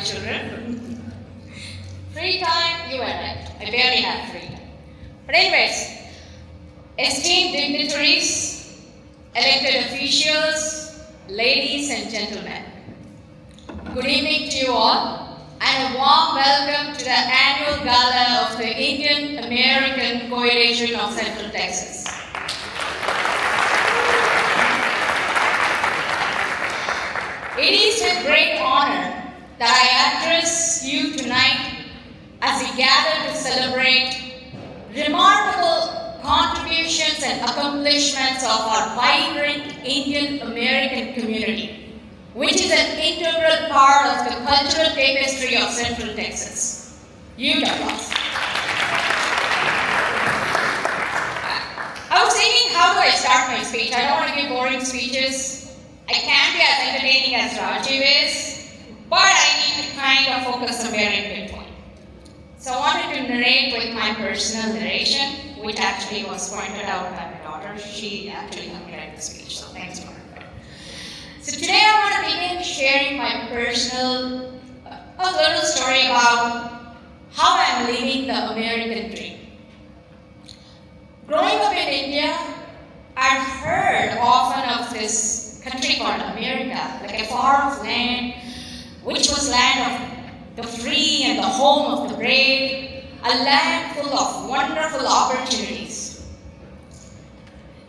children. Free time, you are right. I barely have free time. But anyways, esteemed dignitaries, elected officials, ladies and gentlemen, good evening to you all, and a warm welcome to the annual gala of the Indian American Coalition of Central Texas. It is with great honor that I address you tonight as we gather to celebrate remarkable contributions and accomplishments of our vibrant Indian American community, which is an integral part of the cultural tapestry of Central Texas. Huge applause. I was thinking, how do I start my speech? I don't want to give boring speeches. I can't be as entertaining as Rajiv is, but I need to kind of focus on very good point. So I wanted to narrate with my personal narration, which actually was pointed out by my daughter. She actually helped me write the speech, so thanks for her. So today I want to begin sharing my personal, a little story about how I'm living the American dream. Growing up in India, I'd heard often of this country called America, like a far-off land, which was land of the free and the home of the brave, a land full of wonderful opportunities.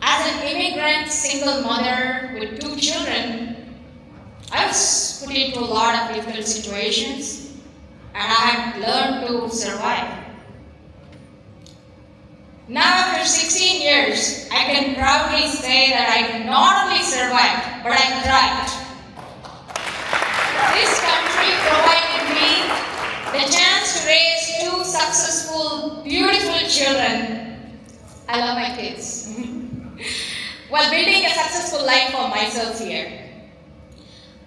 As an immigrant single mother with 2 children, I was put into a lot of difficult situations, and I had learned to survive. Now, after 16 years, I can proudly say that I not only survived, but I thrived. This country provided me the chance to raise 2 successful, beautiful children. I love my kids. While building a successful life for myself here,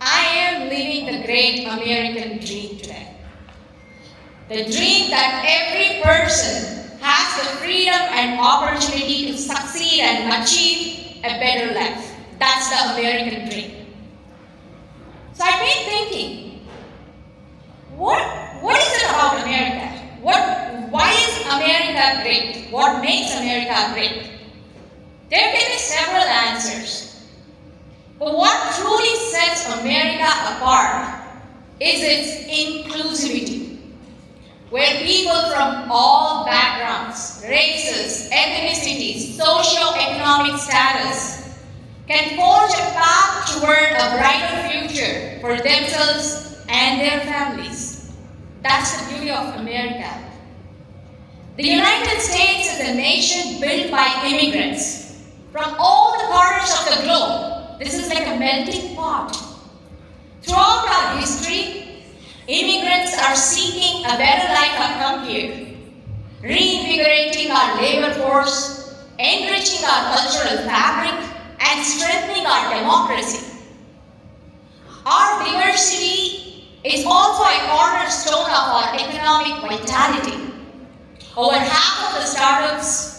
I am living the great American dream today. The dream that every person has the freedom and opportunity to succeed and achieve a better life. That's the American dream. So I've been thinking, what is it about America? Why is America great? What makes America great? There can be several answers. But what truly sets America apart is its inclusivity, where people from all backgrounds, races, ethnicities, socio-economic status can forge a path toward a brighter future for themselves and their families. That's the beauty of America. The United States is a nation built by immigrants from all the corners of the globe. This is like a melting pot. Throughout our history, immigrants are seeking a better life at come here, reinvigorating our labor force, enriching our cultural fabric, and strengthening our democracy. Our diversity is also a cornerstone of our economic vitality. Over half of the startups,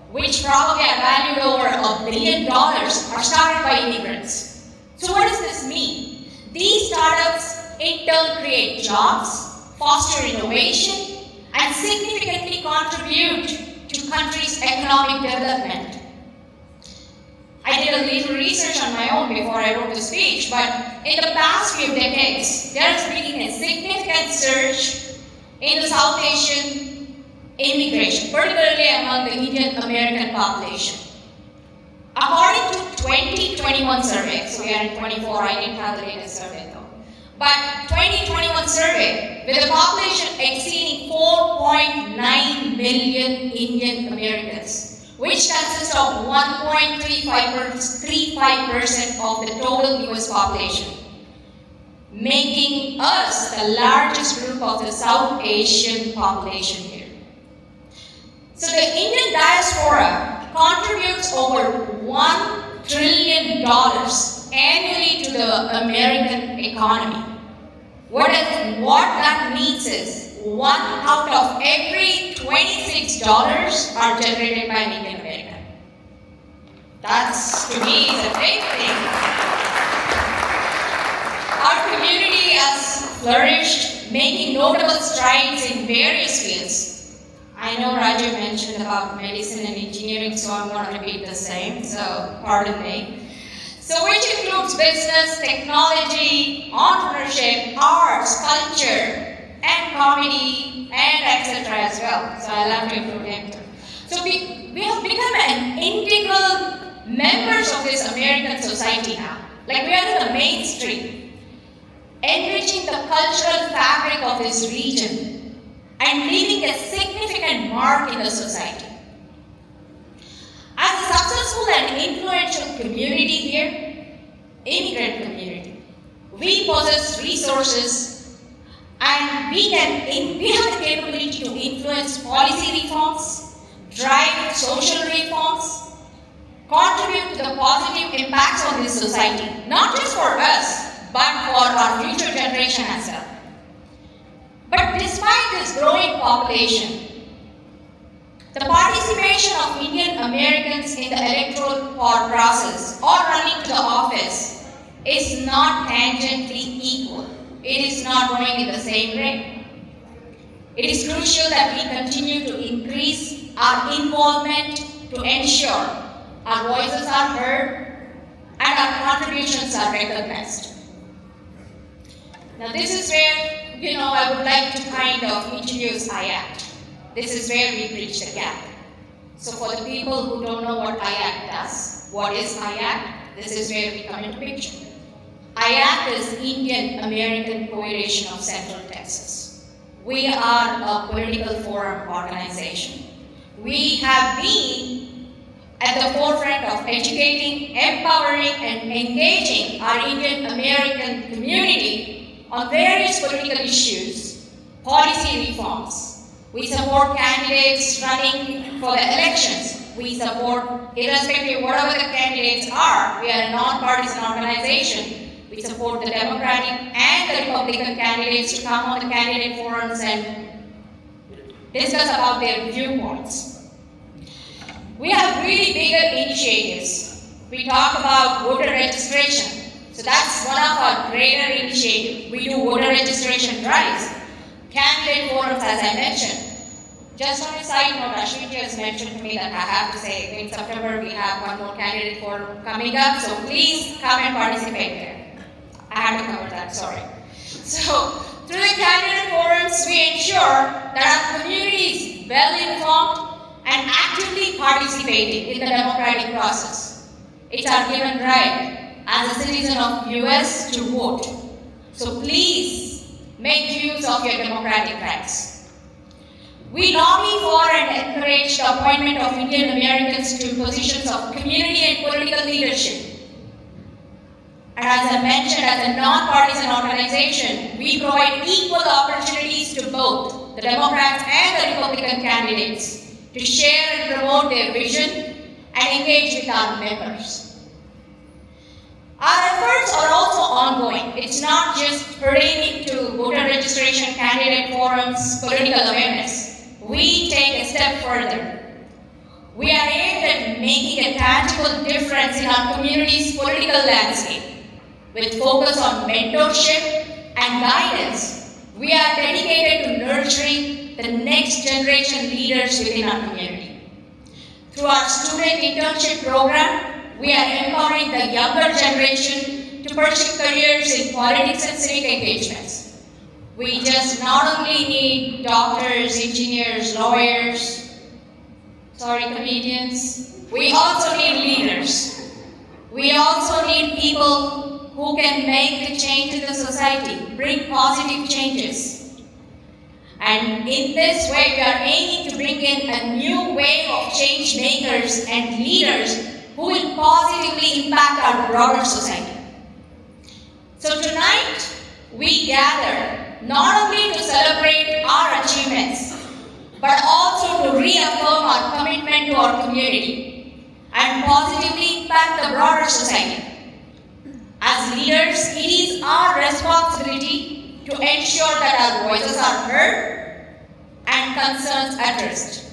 which probably are valued over $1 billion, are started by immigrants. So what does this mean? These startups in turn create jobs, foster innovation, and significantly contribute to countries' economic development. I did a little research on my own before I wrote the speech, but in the past few decades, there has been a significant surge in the South Asian immigration, particularly among the Indian American population. According to 2021 survey, so we are in 24, I didn't have the latest survey though, but 2021 survey with a population exceeding 4.9 million Indian Americans, which consists of 1.35% of the total US population, making us the largest group of the South Asian population here. So the Indian diaspora contributes over $1 trillion annually to the American economy. What that means is 1 out of every $26 are generated by an Indian American. That's, to me, is a big thing. our community has flourished, making notable strides in various fields. I know Raju mentioned about medicine and engineering, so I'm going to repeat the same, so pardon me. So which includes business, technology, entrepreneurship, arts, culture, and comedy, and etc. as well. So I'll have to include him too. So we have become an integral members of this American society now. Like we are in the mainstream, enriching the cultural fabric of this region and leaving a significant mark in the society. As a successful and influential community here, immigrant community, we possess resources and we have the capability to influence policy reforms, drive social reforms, contribute to the positive impacts of this society, not just for us, but for our future generation as well. But despite this growing population, the participation of Indian Americans in the electoral process or running to the office is not tangentially equal. It is not going in the same rate. It is crucial that we continue to increase our involvement to ensure our voices are heard and our contributions are recognized. Now this is where, I would like to kind of introduce IACCT. This is where we bridge the gap. So for the people who don't know what IACCT does, what is IACCT? This is where we come into picture. IACCT is Indian American Coalition of Central Texas. We are a political forum organization. We have been at the forefront of educating, empowering, and engaging our Indian American community on various political issues, policy reforms. We support candidates running for the elections. We support, irrespective of whatever the candidates are, we are a non-partisan organization. We support the Democratic and the Republican candidates to come on the candidate forums and discuss about their viewpoints. We have really bigger initiatives. We talk about voter registration. So that's one of our greater initiatives. We do voter registration drives. Candidate forums, as I mentioned. Just on a side note, Ashwini has mentioned to me that I have to say, in September we have one more candidate forum coming up, so please come and participate there. I had to cover that, sorry. So, through the candidate forums, we ensure that our community is well informed and actively participating in the democratic process. It's our given right as a citizen of US to vote. So please, make use of your democratic rights. We lobby for and encourage the appointment of Indian Americans to positions of community and political leadership. And as I mentioned, as a non-partisan organization, we provide equal opportunities to both the Democrats and the Republican candidates to share and promote their vision and engage with our members. Our efforts are also ongoing. It's not just pertaining to voter registration, candidate forums, political awareness. We take a step further. We are aimed at making a tangible difference in our community's political landscape. With focus on mentorship and guidance, we are dedicated to nurturing the next generation leaders within our community. Through our student internship program, we are empowering the younger generation to pursue careers in politics and civic engagements. We just not only need doctors, engineers, lawyers, comedians, we also need leaders. We also need people who can make the change in the society, bring positive changes. And in this way, we are aiming to bring in a new wave of change makers and leaders who will positively impact our broader society. So tonight, we gather not only to celebrate our achievements, but also to reaffirm our commitment to our community and positively impact the broader society. As leaders, it is our responsibility to ensure that our voices are heard and concerns addressed.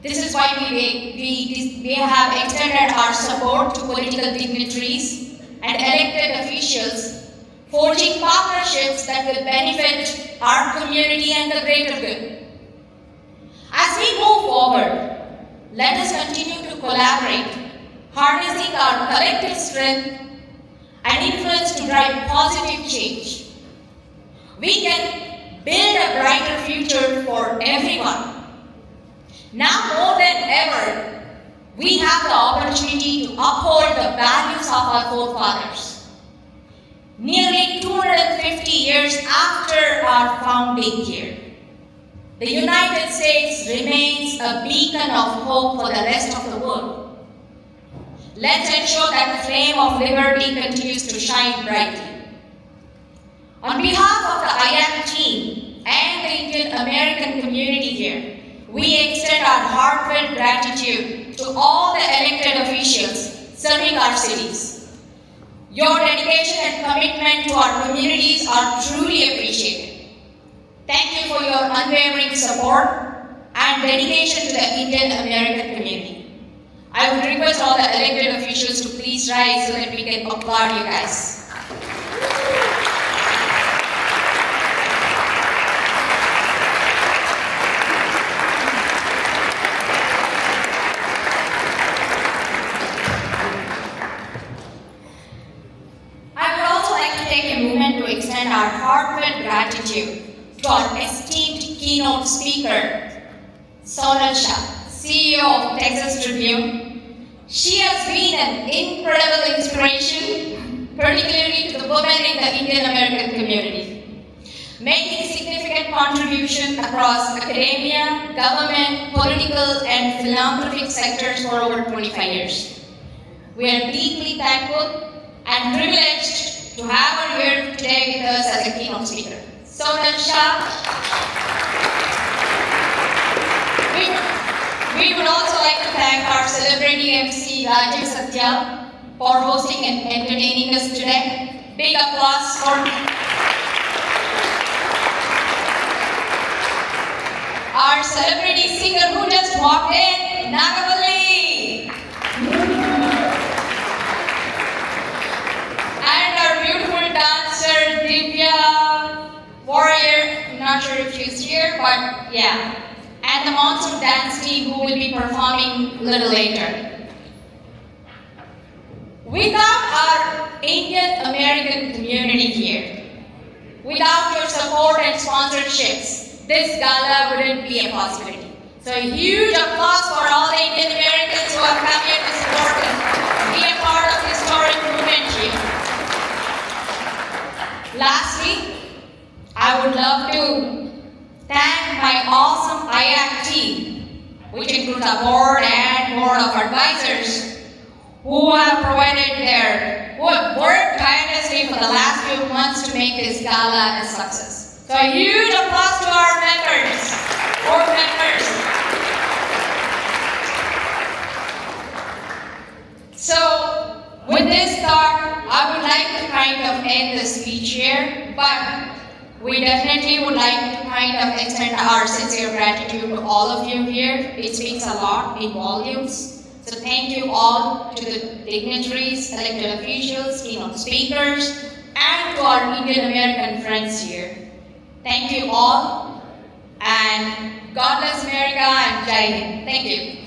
This is why we have extended our support to political dignitaries and elected officials forging partnerships that will benefit our community and the greater good. As we move forward, let us continue to collaborate, harnessing our collective strength and influence to drive positive change. We can build a brighter future for everyone. Now more than ever, we have the opportunity to uphold the values of our forefathers. Nearly 250 years after our founding year, the United States remains a beacon of hope for the rest of the world. Let's ensure that the flame of liberty continues to shine brightly. On behalf of the IACCT team and the Indian American community here, we extend our heartfelt gratitude to all the elected officials serving our cities. Your dedication and commitment to our communities are truly appreciated. Thank you for your unwavering support and dedication to the Indian American community. I would request all the elected officials to please rise so that we can applaud you guys. I would also like to take a moment to extend our heartfelt gratitude to our esteemed keynote speaker, Sonal Shah, CEO of Texas Tribune. She has been an incredible inspiration, particularly to the women in the Indian American community, making significant contributions across academia, government, political, and philanthropic sectors for over 25 years. We are deeply thankful and privileged to have her here today with us as a keynote speaker. Sonal Shah. We would also like to thank our celebrity MC Rajiv Satya for hosting and entertaining us today. Big applause for our celebrity singer who just walked in, Nagavalli. And our beautiful dancer, Divya Warrior. I'm not sure if she's here, but yeah. And the monsoon dance team who will be performing a little later. Without our Indian American community here, without your support and sponsorships, this gala wouldn't be a possibility. So a huge applause for all the Indian Americans who have come here to support and be a part of this historic movement here. Lastly, I would love to thank my awesome IACCT team, which includes our board and board of advisors, who have worked tirelessly for the last few months to make this gala a success. So a huge applause to our members, board members. So with this thought, I would like to kind of end the speech here, but we definitely would like to kind of extend our sincere gratitude to all of you here. It speaks a lot in volumes. So thank you all to the dignitaries, elected officials, keynote speakers, and to our Indian American friends here. Thank you all, and God bless America and Jai Hind. Thank you.